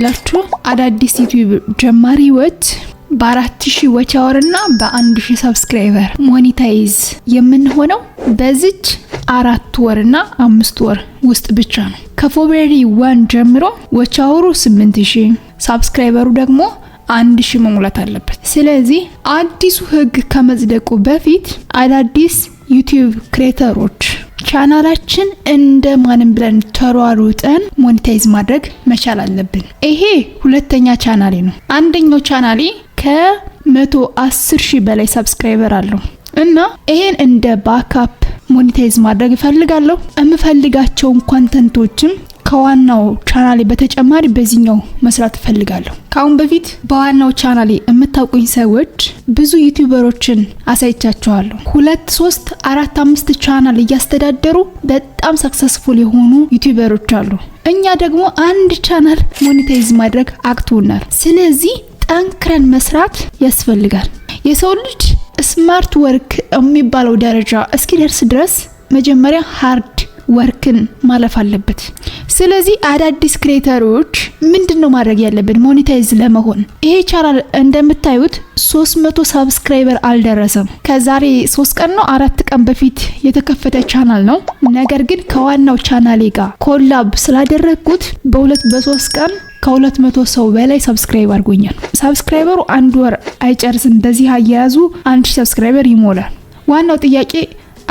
የምላችሁ አዳዲስ ዩቲዩብ ጀማሪዎች በ4000 ዋች አወርና በ1000 ሰብስክራይበር ሞኔታይዝ የምንሆነው በዚች 4 ወርና 5 ወር ውስጥ ብቻ ነው። ከፌብሩዋሪ 1 ጀምሮ ዋች አወሩ 8000 ሰብስክራይበሩ ደግሞ 1000 መሙላት አለበት። ስለዚህ አዲሱ ህግ ከመጽደቁ በፊት አዳዲስ ዩቲዩብ ክሬተሮች ቻናላችን እንደማንም ብለን ተሯሩጠን ሞኔታይዝ ማድረግ መቻል አለብን። ይሄ ሁለተኛ ቻናሌ ነው። አንደኛው ቻናሌ ከ110,000 በላይ ሰብስክራይበር አለው እና ይሄን እንደ ባክአፕ ሞኔታይዝ ማድረግ እፈልጋለሁ። የምፈልጋቸው ኮንተንቶችም ከዋናው ቻናሌ በተጨማሪ በዚህኛው መስራት እፈልጋለሁ። ካሁን በፊት በዋናው ቻናሌ የምታውቁኝ ሰዎች ብዙ ዩቲዩበሮችን አሳይቻችኋለሁ። 2 3 4 5 ቻናል እያስተዳደሩ በጣም ሰክሰስፉል የሆኑ ዩቲዩበሮች አሉ። እኛ ደግሞ አንድ ቻናል ሞኔታይዝ ማድረግ አቅቶናል። ስለዚህ ጠንክረን መስራት ያስፈልጋል። የሰው ልጅ ስማርት ወርክ የሚባለው ደረጃ እስኪደርስ ድረስ መጀመሪያ ሃርድ ወርክን ማለፍ አለበት። ስለዚህ አዳዲስ ክሬተሮች ምንድነው ማድረግ ያለብን ሞኔታይዝ ለመሆን? ይሄ ቻናል እንደምታዩት 300 ሰብስክራይበር አልደረሰም። ከዛሬ 3 ቀን ነው 4 ቀን በፊት የተከፈተ ቻናል ነው። ነገር ግን ከዋናው ቻናሌ ጋር ኮላብ ስላደረኩት በ2 በ3 ቀን ከ200 ሰው በላይ ሰብስክራይብ አድርጎኛል። ሰብስክራይበሩ 1 ወር አይጨርስም። በዚህ አያያዙ 1000 ሰብስክራይበር ይሞላል። ዋናው ጥያቄ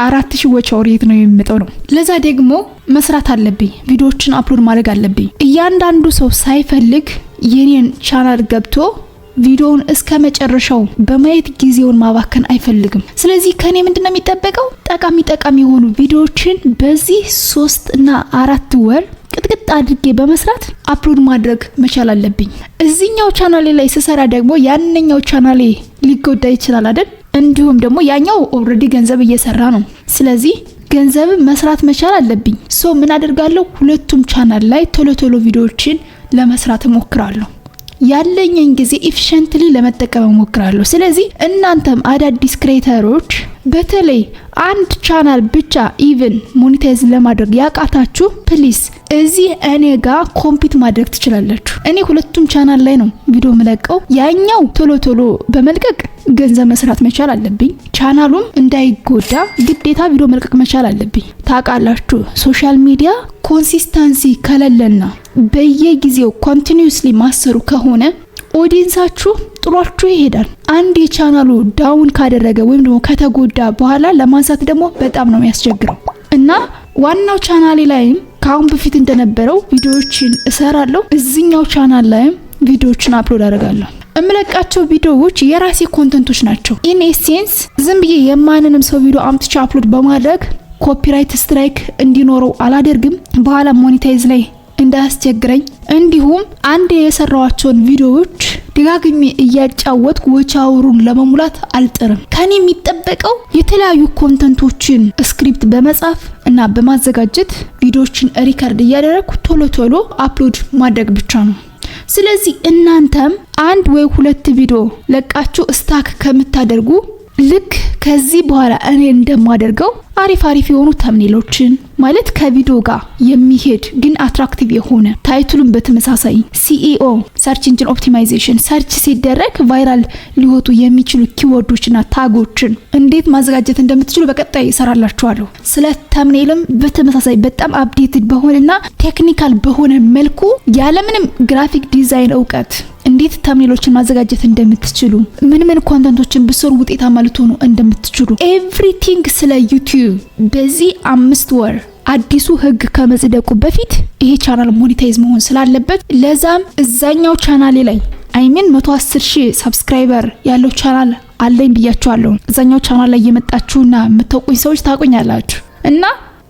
4000 ዋች አወር የት ነው የሚመጣው ነው። ለዛ ደግሞ መስራት አለብኝ። ቪዲዮዎችን አፕሎድ ማድረግ አለብኝ። እያንዳንዱ ሰው ሳይፈልግ የኔን ቻናል ገብቶ ቪዲዮውን እስከ መጨረሻው በማየት ጊዜውን ማባከን አይፈልግም። ስለዚህ ከኔ ምንድነው የሚጠበቀው? ጠቃሚ የሆኑ ቪዲዮዎችን በዚህ 3 እና 4 ወር ቅጥቅጥ አድርጌ በመስራት አፕሎድ ማድረግ መቻል አለብኝ። እዚህኛው ቻናሌ ላይ ስሰራ ደግሞ ያንኛው ቻናሌ ሊጎዳ ይችላል አይደል? እንዲሁም ደግሞ ያኛው ኦሬዲ ገንዘብ እየሰራ ነው። ስለዚህ ገንዘብ መስራት መቻል አለብኝ። ምን አደርጋለሁ? ሁለቱም ቻናል ላይ ቶሎ ቪዲዮዎችን ለመስራት እሞክራለሁ። ያለኝን ጊዜ ኢፊሺየንትሊ ለመጠቀም እሞክራለሁ። ስለዚህ እናንተም አዳዲስ ክሬተሮች በተለይ አንድ ቻናል ብቻ ኢቭን ሞኔታይዝ ለማድረግ ያቃታችሁ ፕሊስ እዚህ እኔ ጋር ኮምፒት ማድረግ ትችላላችሁ። እኔ ሁለቱም ቻናል ላይ ነው ቪዲዮ መለቀው። ያኛው ቶሎ በመልቀቅ ገንዘብ መስራት መቻል አለብኝ። ቻናሉም እንዳይጎዳ ግዴታ ቪዲዮ መልቀቅ መቻል አለብኝ። ታውቃላችሁ ሶሻል ሚዲያ ኮንሲስተንሲ ከሌለና በየጊዜው ኮንቲኒዩስሊ ማሰሩ ከሆነ ኦዲየንሳችሁ ጥሏችሁ ይሄዳል። አንድ የቻናሉ ዳውን ካደረገ ወይም ደግሞ ከተጎዳ በኋላ ለማንሳት ደግሞ በጣም ነው የሚያስቸግረው እና ዋናው ቻናሌ ላይም ካሁን በፊት እንደነበረው ቪዲዮዎችን እሰራለሁ። እዚህኛው ቻናል ላይም ቪዲዮዎችን አፕሎድ አደርጋለሁ። እምለቃቸው ቪዲዮዎች የራሴ ኮንተንቶች ናቸው። ኢን ኤሴንስ ዝም ብዬ የማንንም ሰው ቪዲዮ አምጥቼ አፕሎድ በማድረግ ኮፒራይት ስትራይክ እንዲኖረው አላደርግም። በኋላ ሞኔታይዝ ላይ እንዳያስቸግረኝ። እንዲሁም አንድ የሰራዋቸውን ቪዲዮዎች ደጋግሜ እያጫወትኩ ዋች አወሩን ለመሙላት አልጥርም። ከኔ የሚጠበቀው የተለያዩ ኮንተንቶችን ስክሪፕት በመጻፍ እና በማዘጋጀት ቪዲዮዎችን ሪከርድ እያደረኩ ቶሎ አፕሎድ ማድረግ ብቻ ነው። ስለዚህ እናንተም 1 ወይ 2 ቪዲዮ ለቃችሁ ስታክ ከምታደርጉ ልክ ከዚህ በኋላ እኔ እንደማደርገው አሪፍ የሆኑ ተምኔሎችን ማለት ከቪዲዮ ጋር የሚሄድ ግን አትራክቲቭ የሆነ ታይትሉን በተመሳሳይ ሲኢኦ ሰርች ኢንጂን ኦፕቲማይዜሽን ሰርች ሲደረግ ቫይራል ሊወጡ የሚችሉ ኪወርዶችና ታጎችን እንዴት ማዘጋጀት እንደምትችሉ በቀጣይ እሰራላችኋለሁ። ስለ ተምኔልም በተመሳሳይ በጣም አፕዴትድ በሆነና ቴክኒካል በሆነ መልኩ ያለምንም ግራፊክ ዲዛይን እውቀት እንዴት ተምኔሎችን ማዘጋጀት እንደምትችሉ ምን ኮንተንቶችን ብሰሩ ውጤታማ ልትሆኑ እንደምትችሉ ኤቭሪቲንግ ስለ ዩቲዩብ በዚህ 5 ወር አዲሱ ህግ ከመጽደቁ በፊት ይሄ ቻናል ሞኔታይዝ መሆን ስላለበት ለዛም እዛኛው ቻናሌ ላይ 110,000 ሰብስክራይበር ያለው ቻናል አለኝ ብያችኋለሁ። እዛኛው ቻናል ላይ የመጣችሁና የምታውቁኝ ሰዎች ታውቁኛላችሁ እና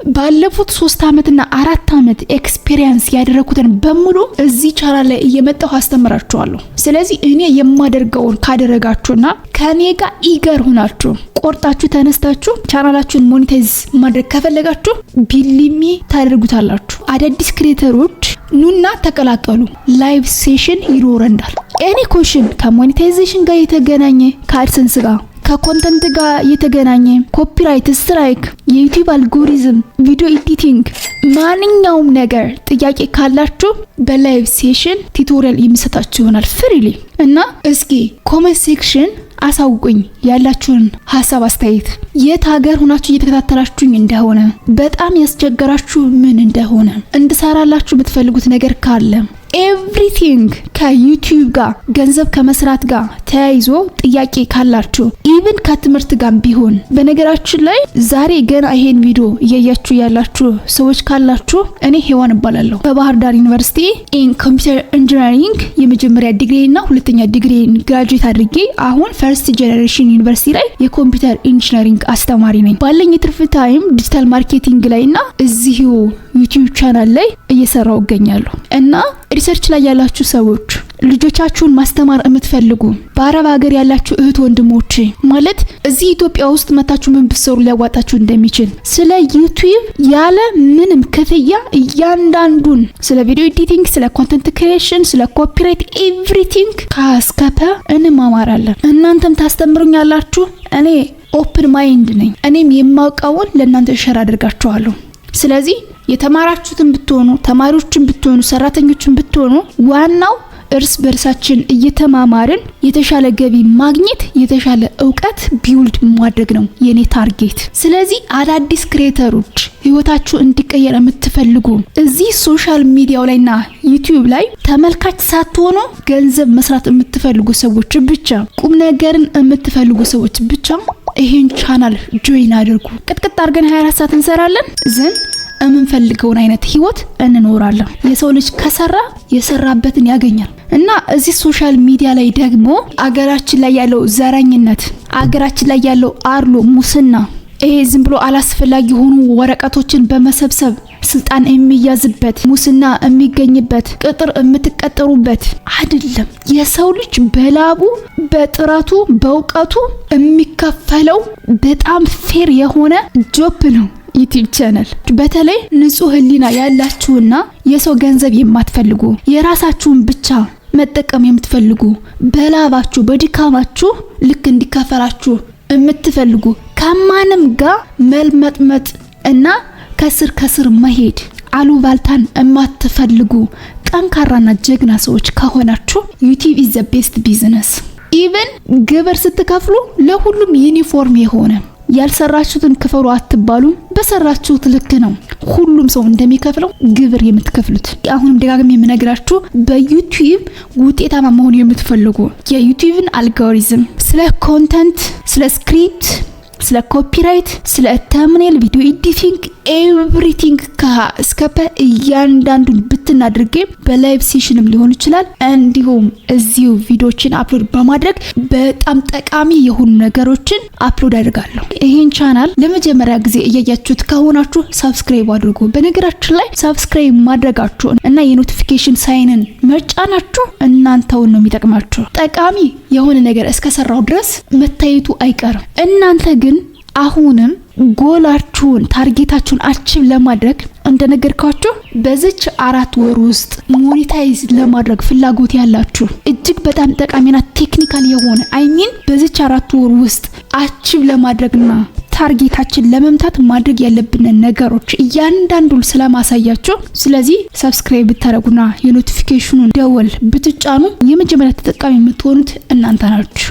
ባለፉት 3 አመትና 4 አመት ኤክስፒሪየንስ ያደረኩትን በሙሉ እዚህ ቻናል ላይ እየመጣሁ አስተምራችኋለሁ። ስለዚህ እኔ የማደርገውን ካደረጋችሁና ከኔ ጋር ኢገር ሆናችሁ ቆርጣችሁ ተነስታችሁ ቻናላችሁን ሞኔታይዝ ማድረግ ከፈለጋችሁ ቢሊሚ ታደርጉታላችሁ። አዳዲስ ክሬተሮች ኑና ተቀላቀሉ። ላይቭ ሴሽን ይኖረናል። ኤኒ ኮሽን ከሞኔታይዜሽን ጋር የተገናኘ ከአድሰንስ ጋር ከኮንተንት ጋር የተገናኘ ኮፒራይት ስትራይክ፣ የዩቲዩብ አልጎሪዝም፣ ቪዲዮ ኤዲቲንግ፣ ማንኛውም ነገር ጥያቄ ካላችሁ በላይቭ ሴሽን ቱቶሪያል የሚሰጣችሁ ይሆናል ፍሪሊ። እና እስኪ ኮሜንት ሴክሽን አሳውቁኝ ያላችሁን ሀሳብ አስተያየት፣ የት ሀገር ሆናችሁ እየተከታተላችሁኝ እንደሆነ፣ በጣም ያስቸገራችሁ ምን እንደሆነ፣ እንድሰራላችሁ የምትፈልጉት ነገር ካለ ኤቭሪቲንግ ከዩቲዩብ ጋር ገንዘብ ከመስራት ጋር ተያይዞ ጥያቄ ካላችሁ ኢቭን ከትምህርት ጋር ቢሆን፣ በነገራችን ላይ ዛሬ ገና ይሄን ቪዲዮ እያያችሁ ያላችሁ ሰዎች ካላችሁ እኔ ሄዋን እባላለሁ ከባህር ዳር ዩኒቨርሲቲ ኢን ኮምፒውተር ኢንጂነሪንግ የመጀመሪያ ዲግሪ እና ሁለተኛ ዲግሪ ግራጁዌት አድርጌ አሁን ፈርስት ጄነሬሽን ዩኒቨርሲቲ ላይ የኮምፒውተር ኢንጂነሪንግ አስተማሪ ነኝ። ባለኝ የትርፍ ታይም ዲጂታል ማርኬቲንግ ላይ እና እዚሁ ዩቲዩብ ቻናል ላይ እየሰራው እገኛለሁ። እና ሪሰርች ላይ ያላችሁ ሰዎች ልጆቻችሁን ማስተማር የምትፈልጉ በአረብ ሀገር ያላችሁ እህት ወንድሞቼ ማለት እዚህ ኢትዮጵያ ውስጥ መታችሁ ምን ብትሰሩ ሊያዋጣችሁ እንደሚችል ስለ ዩቲዩብ ያለ ምንም ክፍያ እያንዳንዱን ስለ ቪዲዮ ኤዲቲንግ፣ ስለ ኮንተንት ክሪኤሽን፣ ስለ ኮፒራይት ኤቭሪቲንግ ካስከፈ እንማማራለን። እናንተም ታስተምሩኛላችሁ። እኔ ኦፕን ማይንድ ነኝ። እኔም የማውቀውን ለእናንተ ሸር አድርጋችኋለሁ። ስለዚህ የተማራችሁትን ብትሆኑ፣ ተማሪዎችን ብትሆኑ፣ ሰራተኞችን ብትሆኑ ዋናው እርስ በርሳችን እየተማማርን የተሻለ ገቢ ማግኘት፣ የተሻለ እውቀት ቢውልድ ማድረግ ነው የኔ ታርጌት። ስለዚህ አዳዲስ ክሬተሮች ህይወታችሁ እንዲቀየር የምትፈልጉ እዚህ ሶሻል ሚዲያው ላይና ዩቲዩብ ላይ ተመልካች ሳትሆኑ ገንዘብ መስራት የምትፈልጉ ሰዎች ብቻ፣ ቁም ነገርን የምትፈልጉ ሰዎች ብቻ ይሄን ቻናል ጆይን አድርጉ። ቅጥቅጥ አድርገን 24 ሰዓት እንሰራለን ዘን የምንፈልገውን አይነት ህይወት እንኖራለን። የሰው ልጅ ከሰራ የሰራበትን ያገኛል። እና እዚህ ሶሻል ሚዲያ ላይ ደግሞ አገራችን ላይ ያለው ዘረኝነት፣ አገራችን ላይ ያለው አርሎ ሙስና፣ ይሄ ዝም ብሎ አላስፈላጊ የሆኑ ወረቀቶችን በመሰብሰብ ስልጣን የሚያዝበት፣ ሙስና የሚገኝበት፣ ቅጥር የምትቀጠሩበት አይደለም። የሰው ልጅ በላቡ በጥረቱ በእውቀቱ የሚከፈለው በጣም ፌር የሆነ ጆብ ነው ዩቲዩብ ቻናል። በተለይ ንጹህ ህሊና ያላችሁና የሰው ገንዘብ የማትፈልጉ የራሳችሁን ብቻ መጠቀም የምትፈልጉ በላባችሁ በድካማችሁ ልክ እንዲከፈላችሁ የምትፈልጉ ከማንም ጋር መልመጥመጥ እና ከስር ከስር መሄድ አሉባልታን የማትፈልጉ ጠንካራና ጀግና ሰዎች ከሆናችሁ ዩቲዩብ ኢዝ ዘ ቤስት ቢዝነስ። ኢቭን ግብር ስትከፍሉ ለሁሉም ዩኒፎርም የሆነ ያልሰራችሁትን ክፈሉ አትባሉም። በሰራችሁት ልክ ነው ሁሉም ሰው እንደሚከፍለው ግብር የምትከፍሉት። አሁንም ደጋግሜ የምነግራችሁ በዩቲዩብ ውጤታማ መሆን የምትፈልጉ የዩቲዩብን አልጎሪዝም፣ ስለ ኮንተንት፣ ስለ ስክሪፕት፣ ስለ ኮፒራይት፣ ስለ ተምኔል፣ ቪዲዮ ኤዲቲንግ ኤቭሪቲንግ ከስከፐ እያንዳንዱን ብትናድርጌ በላይቭ ሴሽንም ሊሆን ይችላል። እንዲሁም እዚሁ ቪዲዮችን አፕሎድ በማድረግ በጣም ጠቃሚ የሆኑ ነገሮችን አፕሎድ አድርጋለሁ። ይሄን ቻናል ለመጀመሪያ ጊዜ እያያችሁት ከሆናችሁ ሰብስክራይብ አድርጉ። በነገራችን ላይ ሰብስክራይብ ማድረጋችሁ እና የኖቲፊኬሽን ሳይንን መጫናችሁ እናንተውን ነው የሚጠቅማችሁ። ጠቃሚ የሆነ ነገር እስከሰራው ድረስ መታየቱ አይቀርም። እናንተ ግን አሁንም ጎላችሁን ታርጌታችሁን አቺቭ ለማድረግ እንደነገርኳችሁ በዚች 4 ወር ውስጥ ሞኔታይዝ ለማድረግ ፍላጎት ያላችሁ እጅግ በጣም ጠቃሚና ቴክኒካል የሆነ በዚች 4 ወር ውስጥ አቺቭ ለማድረግና ታርጌታችን ለመምታት ማድረግ ያለብን ነገሮች እያንዳንዱን ስለማሳያችሁ፣ ስለዚህ ሰብስክራይብ ብታደርጉና የኖቲፊኬሽኑን ደወል ብትጫኑ የመጀመሪያ ተጠቃሚ የምትሆኑት እናንተ ናችሁ።